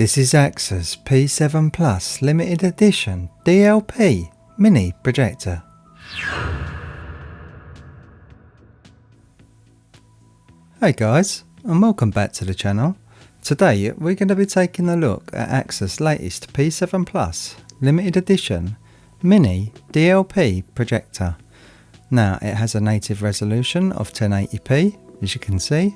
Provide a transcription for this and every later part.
This is AAXA's P7 Plus limited edition DLP mini projector. Hey guys, and welcome back to the channel. Today we're going to be taking a look at AAXA's latest P7 Plus limited edition mini DLP projector. Now it has a native resolution of 1080p, as you can see.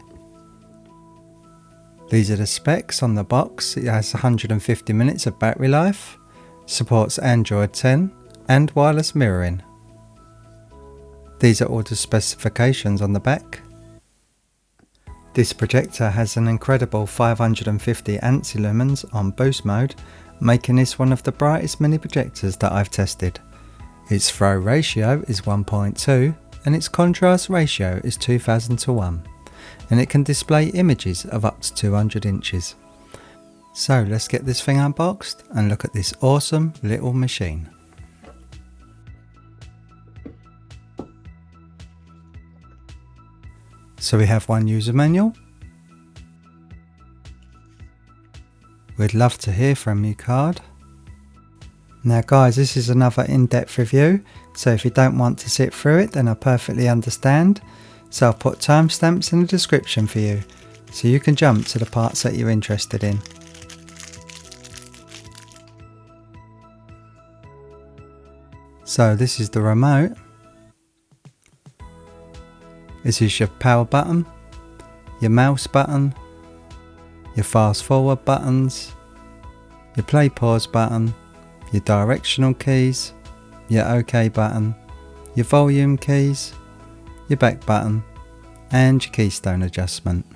These are the specs on the box. It has 150 minutes of battery life, supports Android 10 and wireless mirroring. These are all the specifications on the back. This projector has an incredible 550 ANSI lumens on boost mode, making this one of the brightest mini projectors that I've tested. Its throw ratio is 1.2 and its contrast ratio is 2000:1. And it can display images of up to 200 inches. So let's get this thing unboxed and look at this awesome little machine. So we have one user manual. We'd love to hear from you card. Now guys, this is another in-depth review, so if you don't want to sit through it, then I perfectly understand. So I'll put timestamps in the description for you, so you can jump to the parts that you're interested in. So this is the remote. This is your power button, your mouse button, your fast forward buttons, your play pause button, your directional keys, your OK button, your volume keys, your back button and your Keystone Adjustment.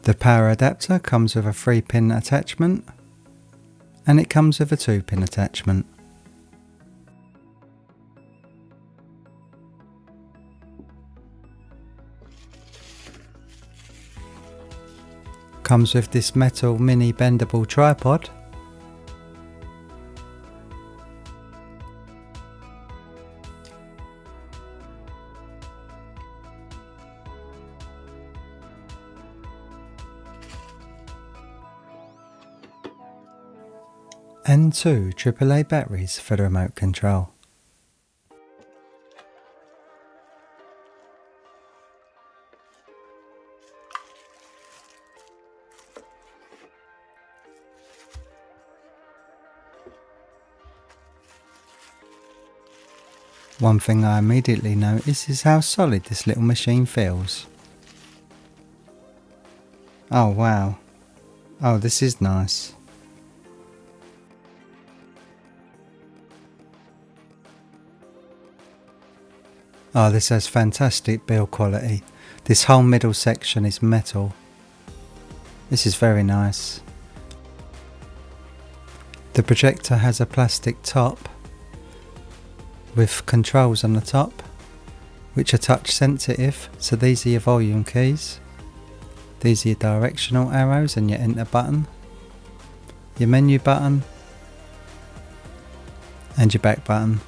The power adapter comes with a 3-pin attachment and it comes with a 2-pin attachment. Comes with this metal mini bendable tripod. And 2 AAA batteries for the remote control. One thing I immediately notice is how solid this little machine feels. Oh wow, oh this is nice. Oh, this has fantastic build quality. This whole middle section is metal. This is very nice. The projector has a plastic top with controls on the top, which are touch sensitive. So these are your volume keys. These are your directional arrows and your enter button, your menu button and your back button.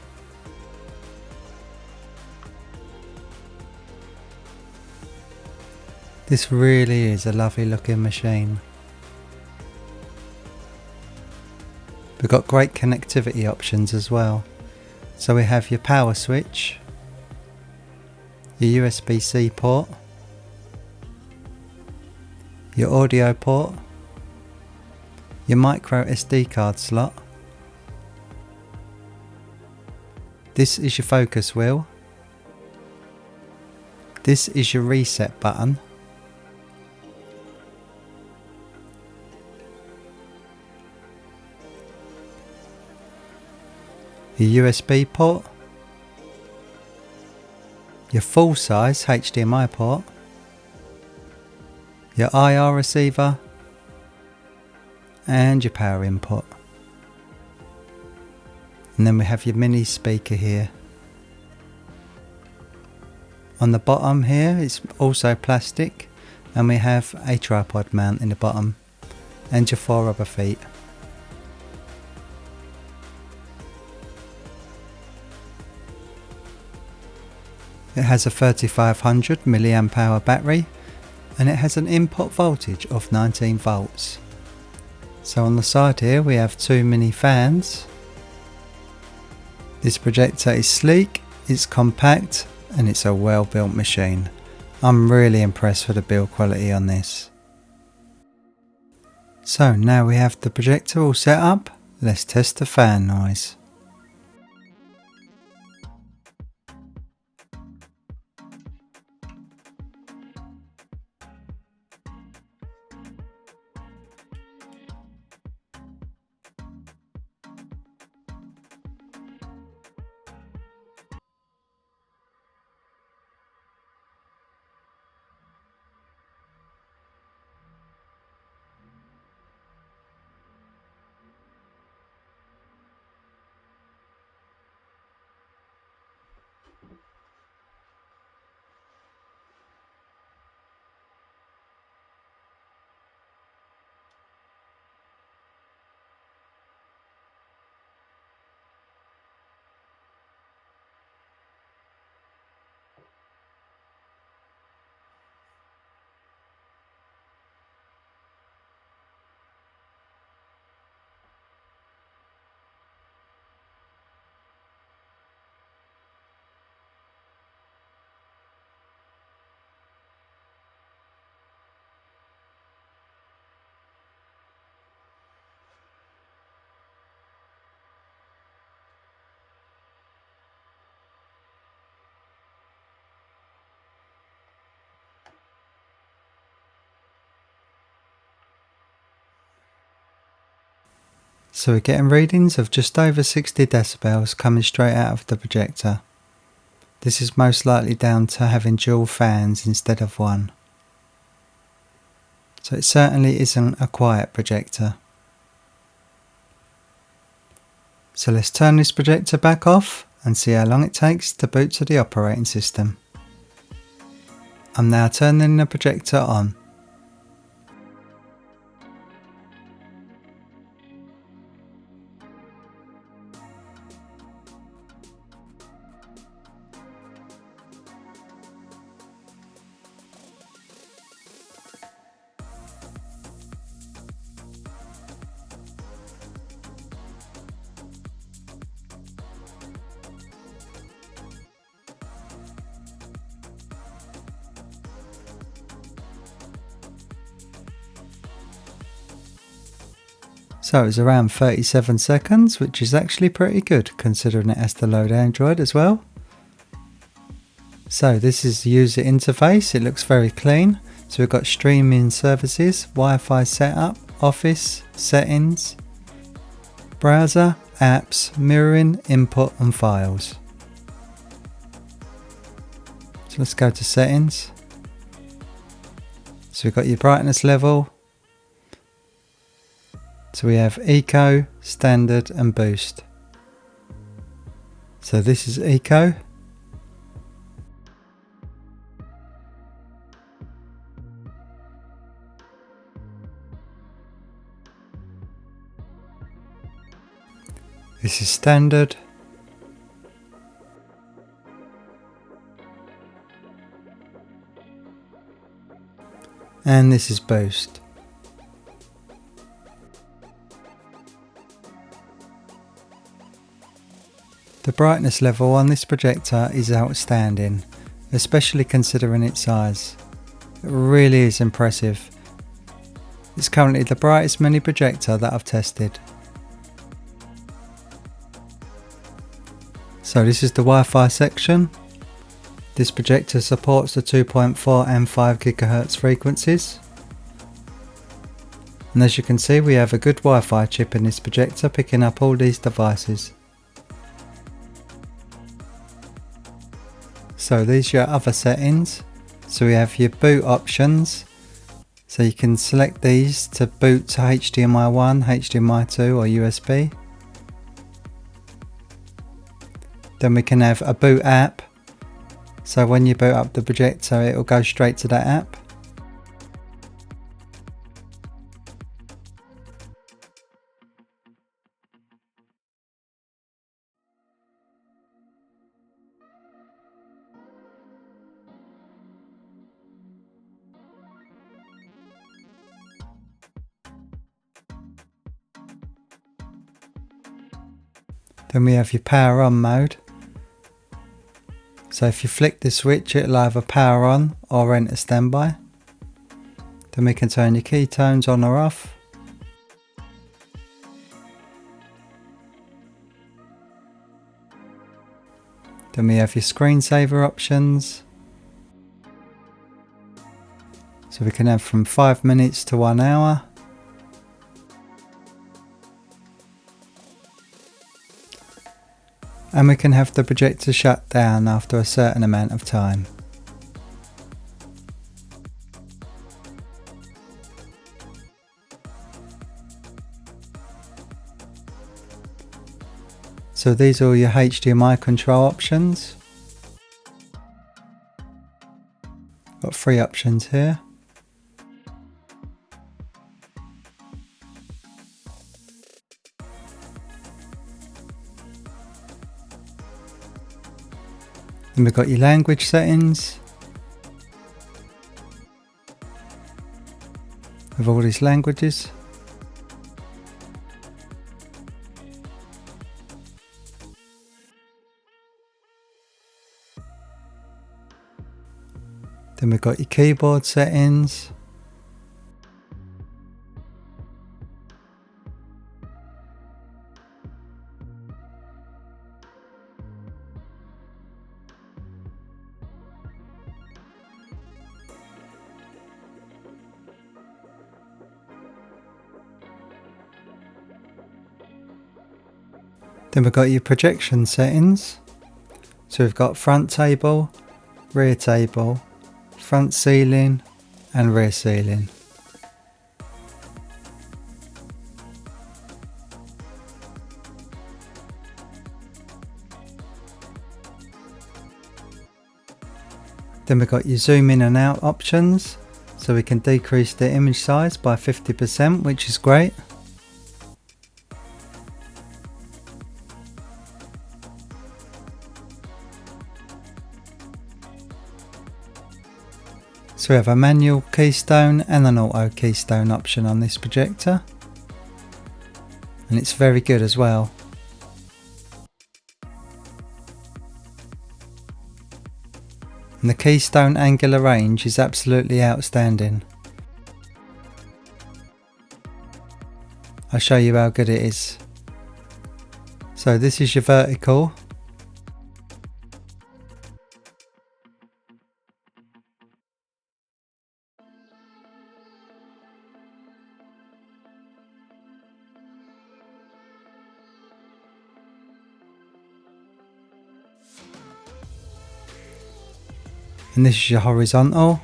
This really is a lovely looking machine. We've got great connectivity options as well. So we have your power switch, your USB-C port, your audio port, your micro SD card slot. This is your focus wheel. This is your reset button. Your USB port, your full size HDMI port, your IR receiver and your power input. And then we have your mini speaker here. On the bottom here it's also plastic and we have a tripod mount in the bottom and your 4 rubber feet. It has a 3500 mAh battery and it has an input voltage of 19 volts. So on the side here we have two mini fans. This projector is sleek, it's compact, and it's a well built machine. I'm really impressed with the build quality on this. So now we have the projector all set up, let's test the fan noise. So we're getting readings of just over 60 decibels coming straight out of the projector. This is most likely down to having dual fans instead of one. So it certainly isn't a quiet projector. So let's turn this projector back off and see how long it takes to boot to the operating system. I'm now turning the projector on. So it was around 37 seconds, which is actually pretty good considering it has to load Android as well. So this is the user interface, it looks very clean. So we've got streaming services, Wi-Fi setup, office, settings, browser, apps, mirroring, input and files. So let's go to settings. So we've got your brightness level. So we have Eco, Standard and Boost. So this is Eco. This is Standard. And this is Boost. The brightness level on this projector is outstanding, especially considering its size. It really is impressive. It's currently the brightest mini projector that I've tested. So this is the Wi-Fi section. This projector supports the 2.4 and 5 GHz frequencies. And as you can see, we have a good Wi-Fi chip in this projector picking up all these devices. So these are your other settings. So we have your boot options. So you can select these to boot to HDMI 1, HDMI 2 or USB. Then we can have a boot app. So when you boot up the projector, it will go straight to that app. Then we have your power on mode. So if you flick the switch, it'll either power on or enter standby. Then we can turn your keytones on or off. Then we have your screensaver options. So we can have from 5 minutes to 1 hour. And we can have the projector shut down after a certain amount of time. So these are all your HDMI control options. Got 3 options here. Then we've got your language settings with all these languages. Then we've got your keyboard settings. Then we've got your projection settings. So we've got front table, rear table, front ceiling and rear ceiling. Then we've got your zoom in and out options, so we can decrease the image size by 50%, which is great. So we have a manual keystone and an auto keystone option on this projector, and it's very good as well. And the keystone angular range is absolutely outstanding. I'll show you how good it is. So this is your vertical. And this is your horizontal.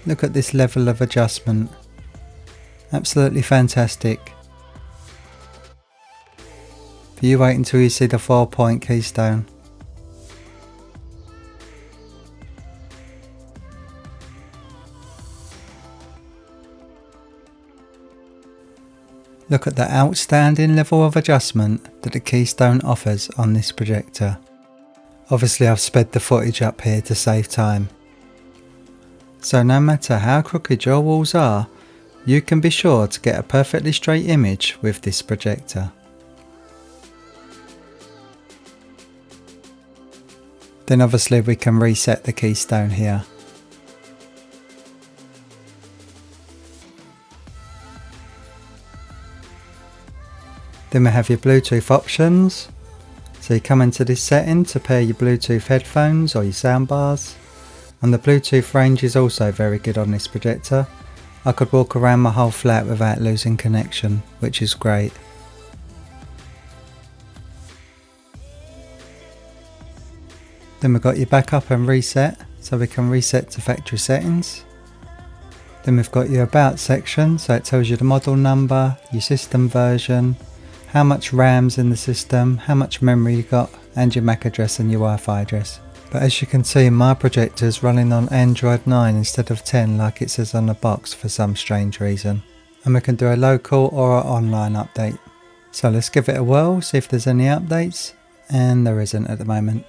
Look at this level of adjustment. Absolutely fantastic. But you wait until you see the 4-point keystone. Look at the outstanding level of adjustment that the keystone offers on this projector. Obviously I've sped the footage up here to save time. So no matter how crooked your walls are, you can be sure to get a perfectly straight image with this projector. Then obviously we can reset the keystone here. Then we have your Bluetooth options. So you come into this setting to pair your Bluetooth headphones or your soundbars. And the Bluetooth range is also very good on this projector. I could walk around my whole flat without losing connection, which is great. Then we've got your backup and reset, so we can reset to factory settings. Then we've got your about section, so it tells you the model number, your system version, how much RAM's in the system, how much memory you got, and your MAC address and your Wi-Fi address. But as you can see, my projector is running on Android 9 instead of 10 like it says on the box for some strange reason. And we can do a local or an online update. So let's give it a whirl, see if there's any updates, and there isn't at the moment.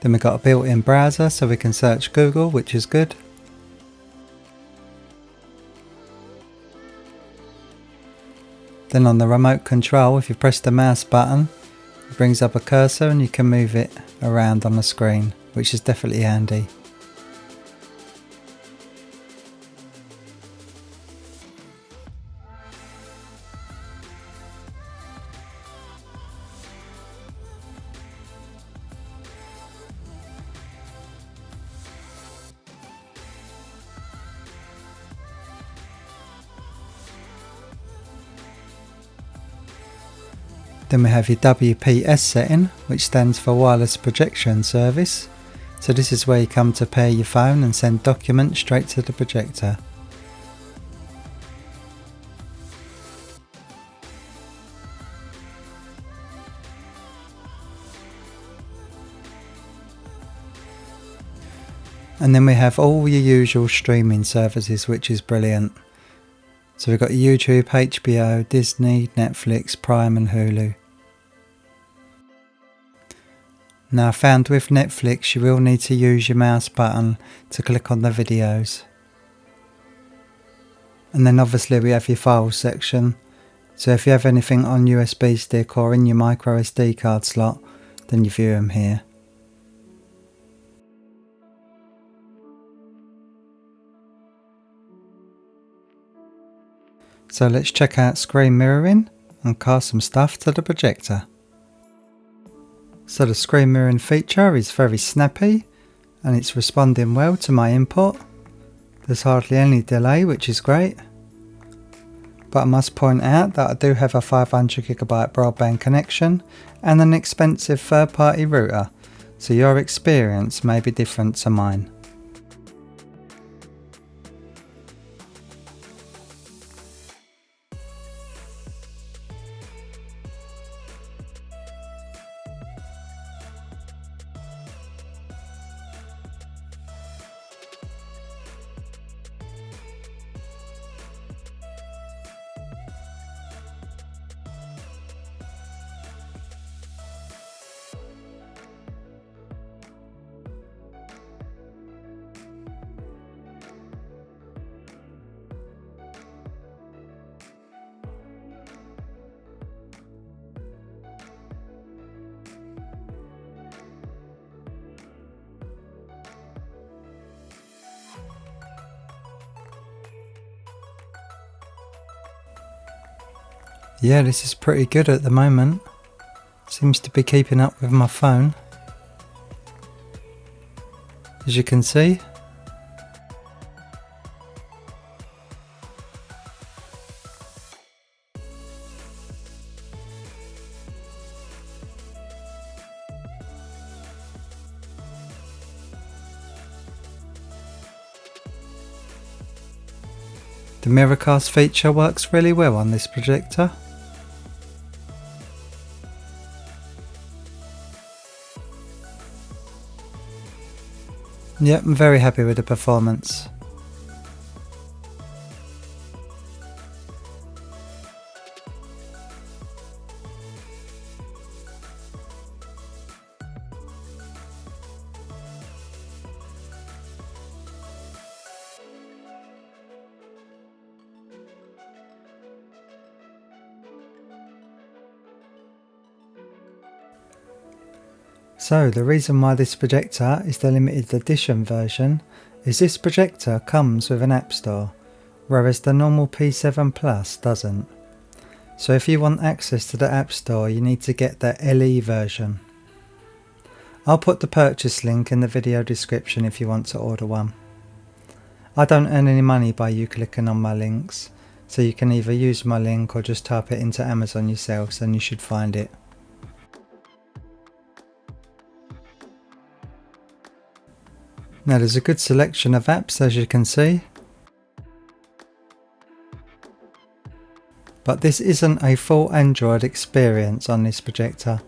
Then we've got a built-in browser so we can search Google, which is good. Then on the remote control, if you press the mouse button, it brings up a cursor and you can move it around on the screen, which is definitely handy. Then we have your WPS setting, which stands for Wireless Projection Service. So this is where you come to pair your phone and send documents straight to the projector. And then we have all your usual streaming services, which is brilliant. So we've got YouTube, HBO, Disney, Netflix, Prime and Hulu. Now, found with Netflix, you will need to use your mouse button to click on the videos. And then obviously we have your files section. So if you have anything on USB stick or in your micro SD card slot, then you view them here. So let's check out screen mirroring and cast some stuff to the projector. So the screen mirroring feature is very snappy and it's responding well to my input. There's hardly any delay, which is great. But I must point out that I do have a 500GB broadband connection and an expensive third-party router, so your experience may be different to mine. Yeah, this is pretty good at the moment. Seems to be keeping up with my phone. As you can see. The mirrorcast feature works really well on this projector. Yep, I'm very happy with the performance. So the reason why this projector is the limited edition version is this projector comes with an app store, whereas the normal P7 Plus doesn't. So if you want access to the app store, you need to get the LE version. I'll put the purchase link in the video description if you want to order one. I don't earn any money by you clicking on my links, so you can either use my link or just type it into Amazon yourselves and you should find it. Now there's a good selection of apps, as you can see, but this isn't a full Android experience on this projector.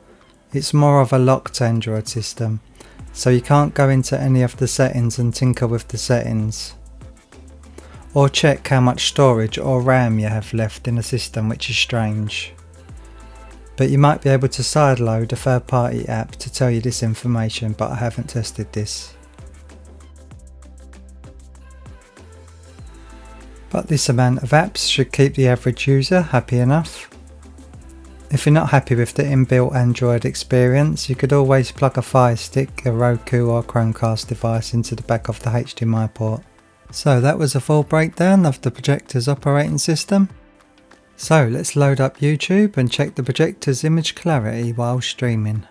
It's more of a locked Android system, so you can't go into any of the settings and tinker with the settings, or check how much storage or RAM you have left in the system, which is strange. But you might be able to sideload a third-party app to tell you this information, but I haven't tested this. But this amount of apps should keep the average user happy enough. If you're not happy with the inbuilt Android experience, you could always plug a Fire Stick, a Roku or Chromecast device into the back of the HDMI port. So that was a full breakdown of the Projector's operating system. So let's load up YouTube and check the Projector's image clarity while streaming.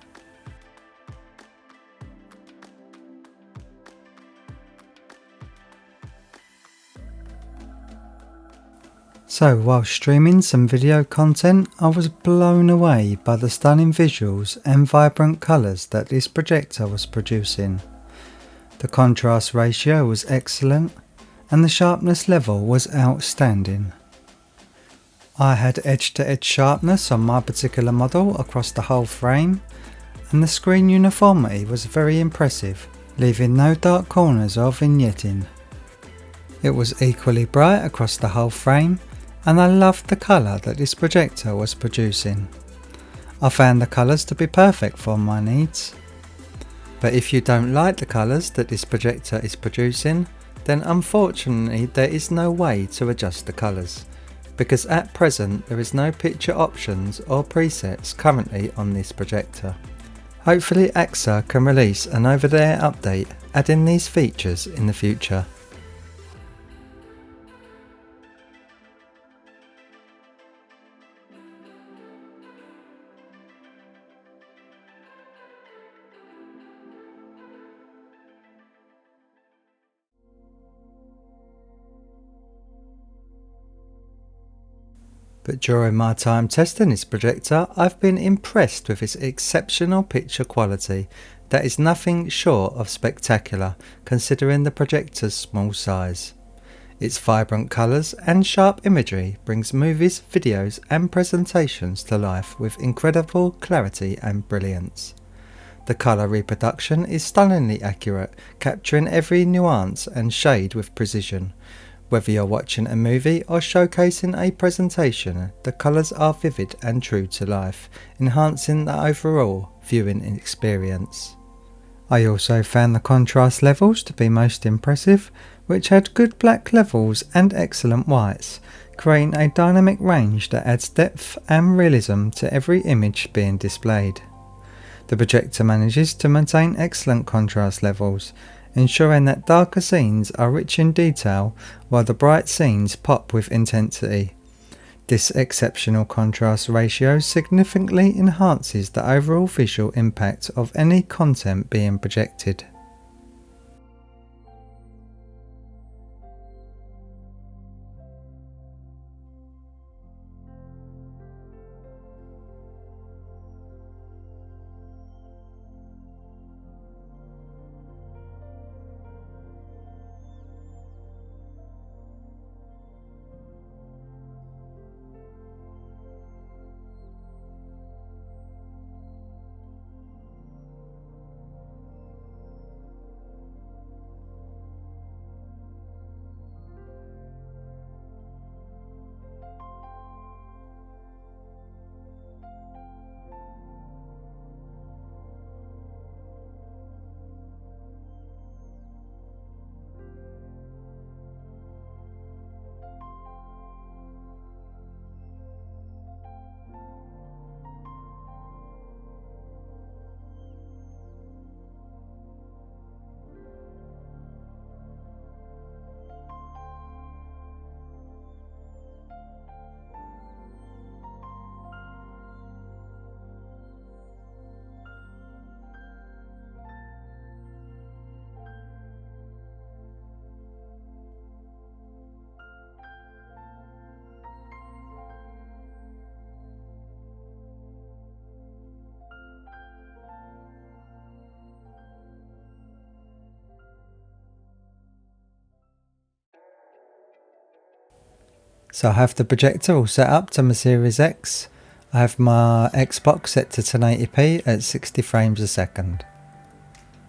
So while streaming some video content, I was blown away by the stunning visuals and vibrant colours that this projector was producing. The contrast ratio was excellent and the sharpness level was outstanding. I had edge-to-edge sharpness on my particular model across the whole frame, and the screen uniformity was very impressive, leaving no dark corners or vignetting. It was equally bright across the whole frame, and I loved the colour that this projector was producing. I found the colours to be perfect for my needs. But if you don't like the colours that this projector is producing, then unfortunately there is no way to adjust the colours, because at present there is no picture options or presets currently on this projector. Hopefully AAXA can release an over-the-air update adding these features in the future. But during my time testing this projector, I've been impressed with its exceptional picture quality that is nothing short of spectacular considering the projector's small size. Its vibrant colours and sharp imagery brings movies, videos and presentations to life with incredible clarity and brilliance. The colour reproduction is stunningly accurate, capturing every nuance and shade with precision. Whether you're watching a movie or showcasing a presentation, the colours are vivid and true to life, enhancing the overall viewing experience. I also found the contrast levels to be most impressive, which had good black levels and excellent whites, creating a dynamic range that adds depth and realism to every image being displayed. The projector manages to maintain excellent contrast levels, ensuring that darker scenes are rich in detail while the bright scenes pop with intensity. This exceptional contrast ratio significantly enhances the overall visual impact of any content being projected. So I have the projector all set up to my Series X. I have my Xbox set to 1080p at 60 frames a second.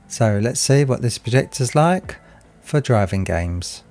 So let's see what this projector's like for driving games.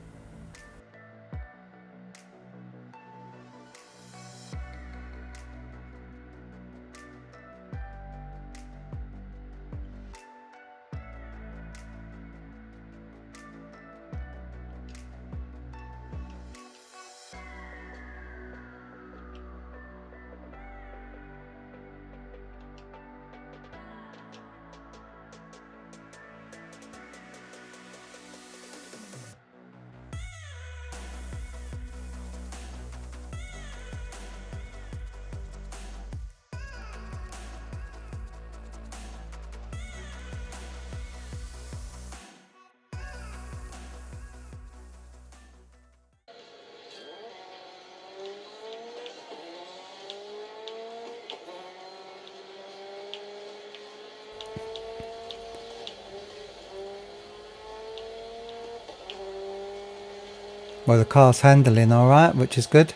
Well, the car's handling alright, which is good.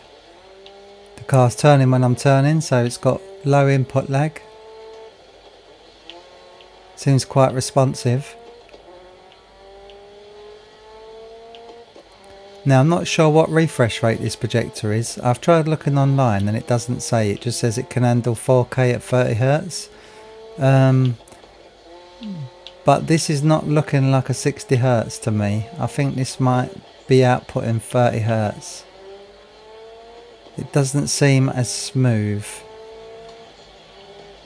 The car's turning when I'm turning, so it's got low input lag. Seems quite responsive. Now I'm not sure what refresh rate this projector is. I've tried looking online and it doesn't say, it just says it can handle 4K at 30Hz. But this is not looking like a 60Hz to me. I think this might be outputting 30Hz. It doesn't seem as smooth.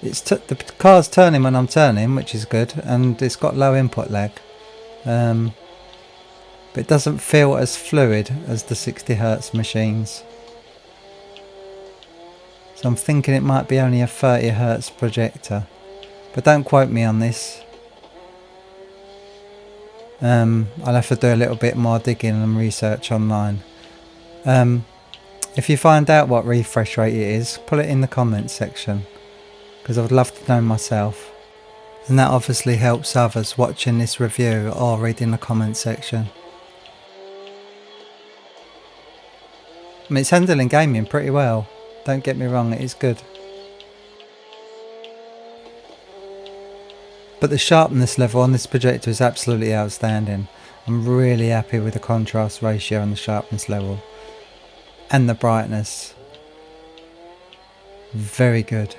The car's turning when I'm turning, which is good, and it's got low input lag. But it doesn't feel as fluid as the 60Hz machines. So I'm thinking it might be only a 30Hz projector. But don't quote me on this. I'll have to do a little bit more digging and research online. If you find out what refresh rate it is, put it in the comments section, because I would love to know myself. And that obviously helps others watching this review or reading the comment section. I mean, it's handling gaming pretty well, don't get me wrong, it is good. But the sharpness level on this projector is absolutely outstanding. I'm really happy with the contrast ratio and the sharpness level. And the brightness. Very good.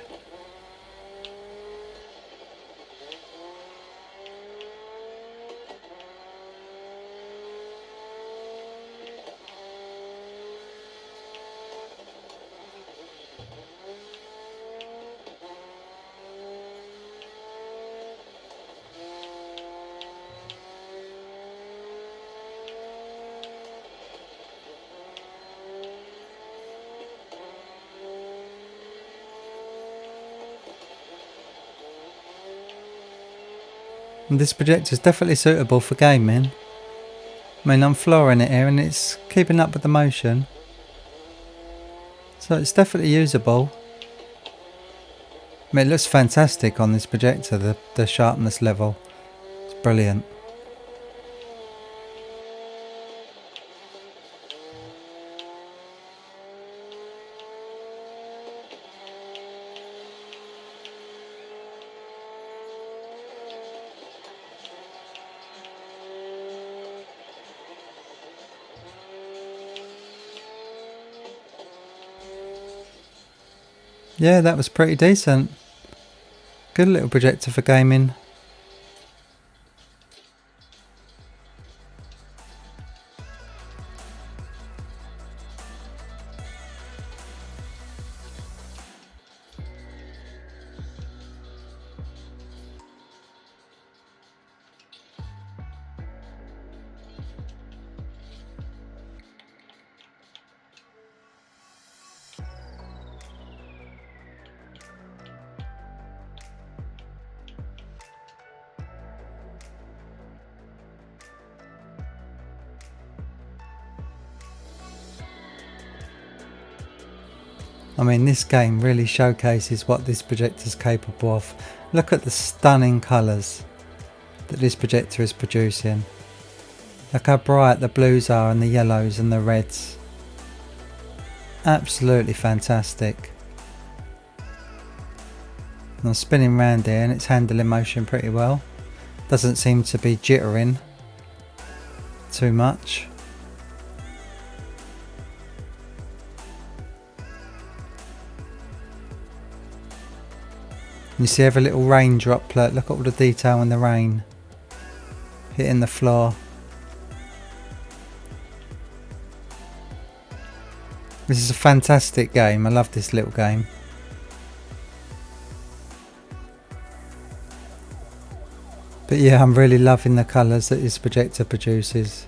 And this projector is definitely suitable for gaming. I mean, I'm flooring it here and it's keeping up with the motion. So it's definitely usable. I mean, it looks fantastic on this projector, the sharpness level. It's brilliant. Yeah, that was pretty decent. Good little projector for gaming. I mean, this game really showcases what this projector is capable of. Look at the stunning colours that this projector is producing. Look how bright the blues are and the yellows and the reds. Absolutely fantastic. And I'm spinning around here and it's handling motion pretty well. Doesn't seem to be jittering too much. You see every little rain droplet, look at all the detail in the rain hitting the floor. This is a fantastic game, I love this little game. But yeah, I'm really loving the colours that this projector produces.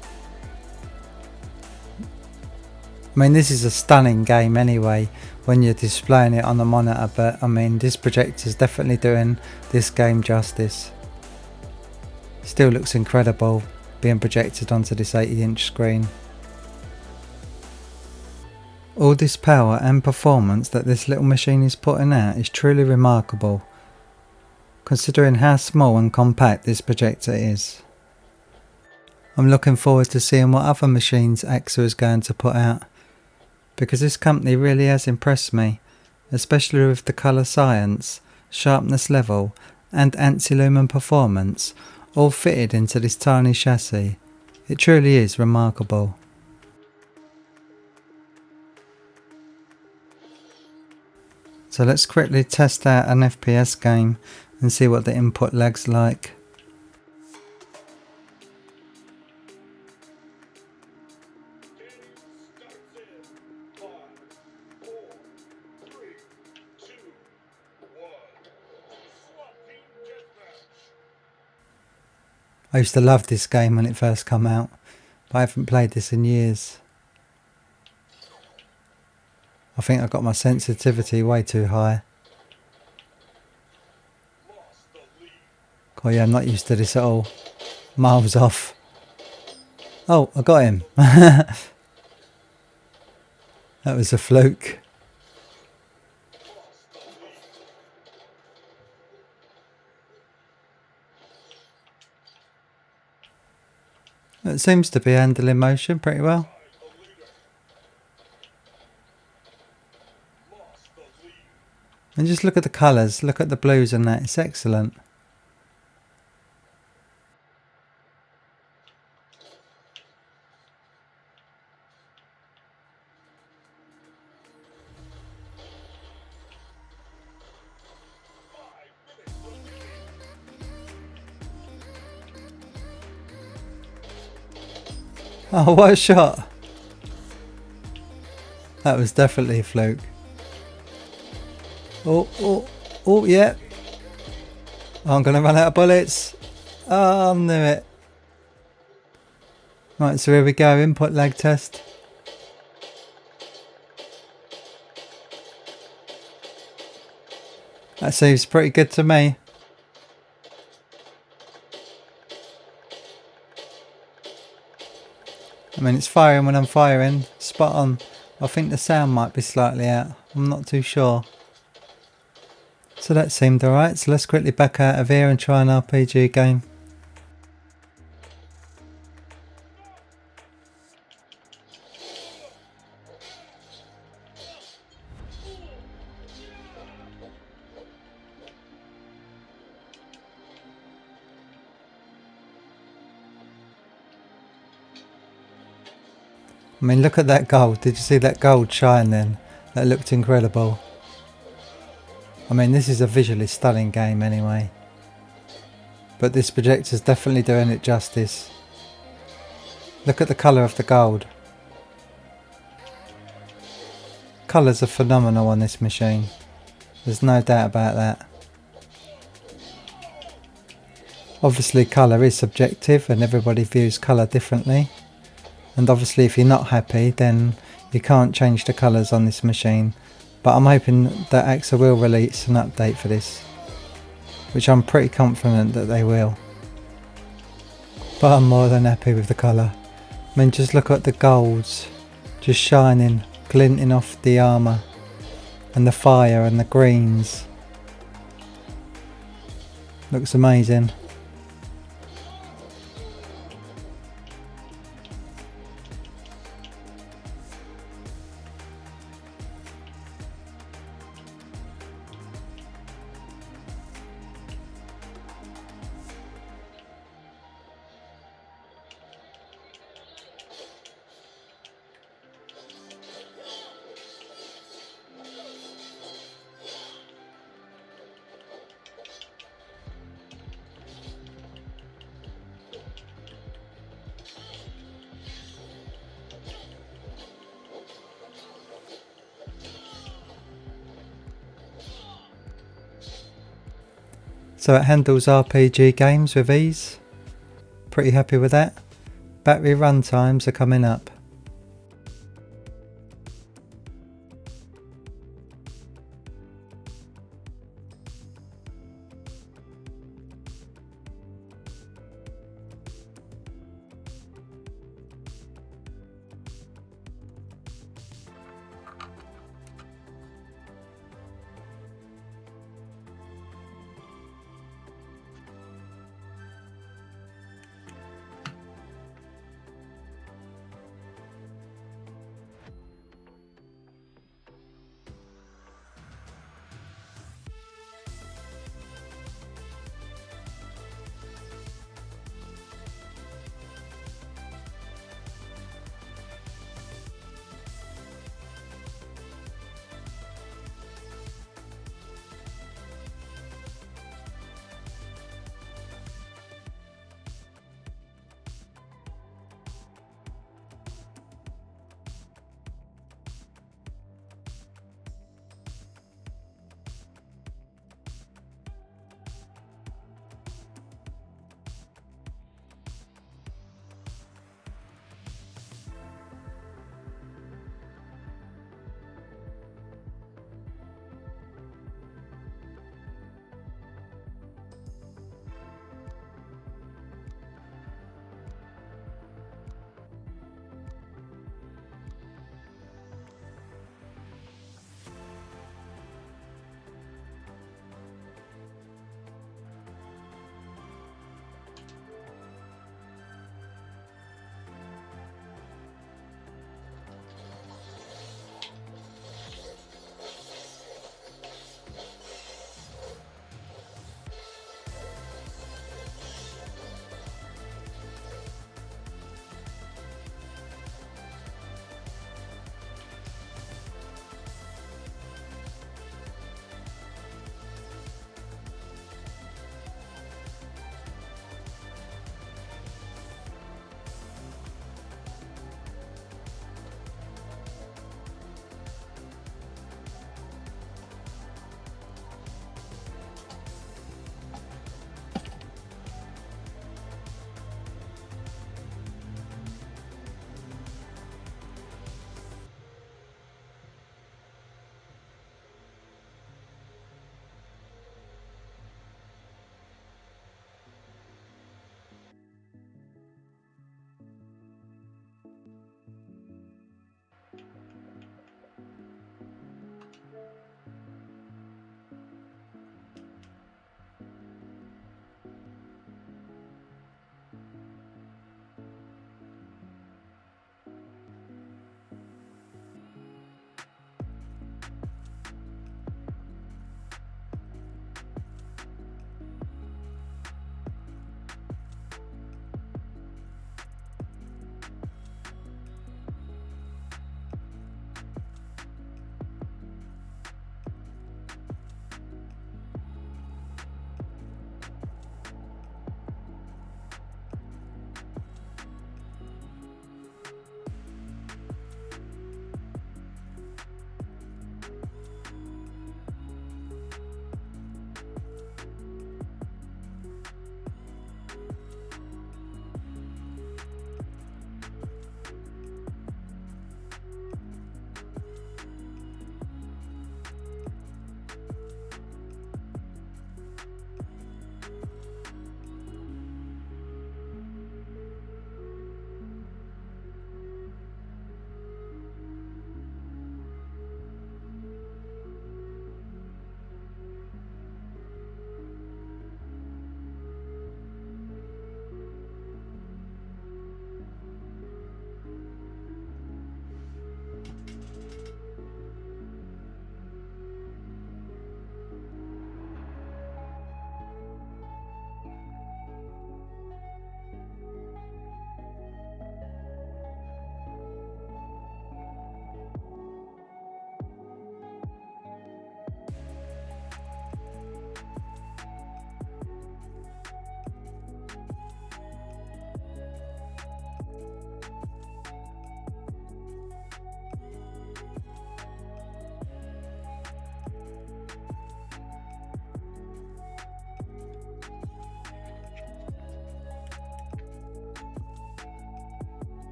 I mean, this is a stunning game anyway when you're displaying it on the monitor, but I mean, this projector is definitely doing this game justice. Still looks incredible being projected onto this 80-inch screen. All this power and performance that this little machine is putting out is truly remarkable, considering how small and compact this projector is. I'm looking forward to seeing what other machines AAXA is going to put out, because this company really has impressed me, especially with the colour science, sharpness level and ANSI lumen performance all fitted into this tiny chassis. It truly is remarkable. So let's quickly test out an FPS game and see what the input lag's like. I used to love this game when it first came out, but I haven't played this in years. I think I got my sensitivity way too high. Oh yeah, I'm not used to this at all. Miles off. Oh, I got him. That was a fluke. It seems to be handling motion pretty well. And just look at the colours, look at the blues and that, it's excellent. Oh, what a shot! That was definitely a fluke. Oh, yeah. I'm going to run out of bullets. Oh, I knew it. Right, so here we go, input lag test. That seems pretty good to me. I mean, it's firing when I'm firing, spot on. I think the sound might be slightly out, I'm not too sure. So that seemed alright, so let's quickly back out of here and try an RPG game. I mean, look at that gold. Did you see that gold shine then? That looked incredible. I mean, this is a visually stunning game anyway. But this projector's definitely doing it justice. Look at the colour of the gold. Colours are phenomenal on this machine. There's no doubt about that. Obviously colour is subjective and everybody views colour differently. And obviously if you're not happy then you can't change the colours on this machine. But I'm hoping that AAXA will release an update for this, which I'm pretty confident that they will. But I'm more than happy with the colour. I mean, just look at the golds just shining, glinting off the armour and the fire and the greens. Looks amazing. So it handles RPG games with ease. Pretty happy with that. Battery run times are coming up.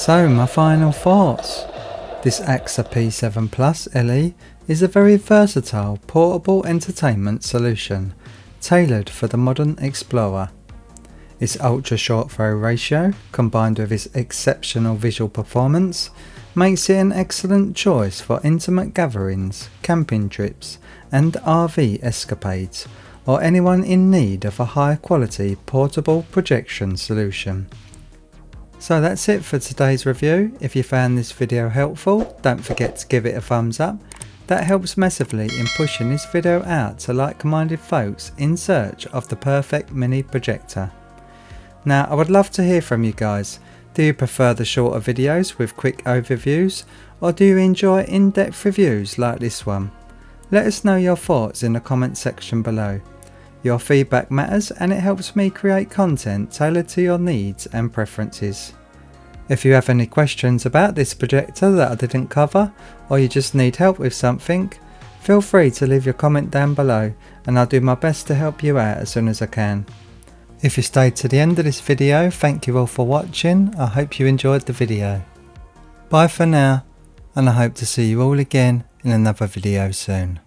So my final thoughts. This AAXA P7 LE is a very versatile portable entertainment solution tailored for the modern explorer. Its ultra short throw ratio combined with its exceptional visual performance makes it an excellent choice for intimate gatherings, camping trips and RV escapades, or anyone in need of a high quality portable projection solution. So that's it for today's review. If you found this video helpful, don't forget to give it a thumbs up. That helps massively in pushing this video out to like-minded folks in search of the perfect mini projector. Now I would love to hear from you guys. Do you prefer the shorter videos with quick overviews, or do you enjoy in-depth reviews like this one? Let us know your thoughts in the comment section below. Your feedback matters and it helps me create content tailored to your needs and preferences. If you have any questions about this projector that I didn't cover, or you just need help with something, feel free to leave your comment down below and I'll do my best to help you out as soon as I can. If you stayed to the end of this video, thank you all for watching. I hope you enjoyed the video. Bye for now, and I hope to see you all again in another video soon.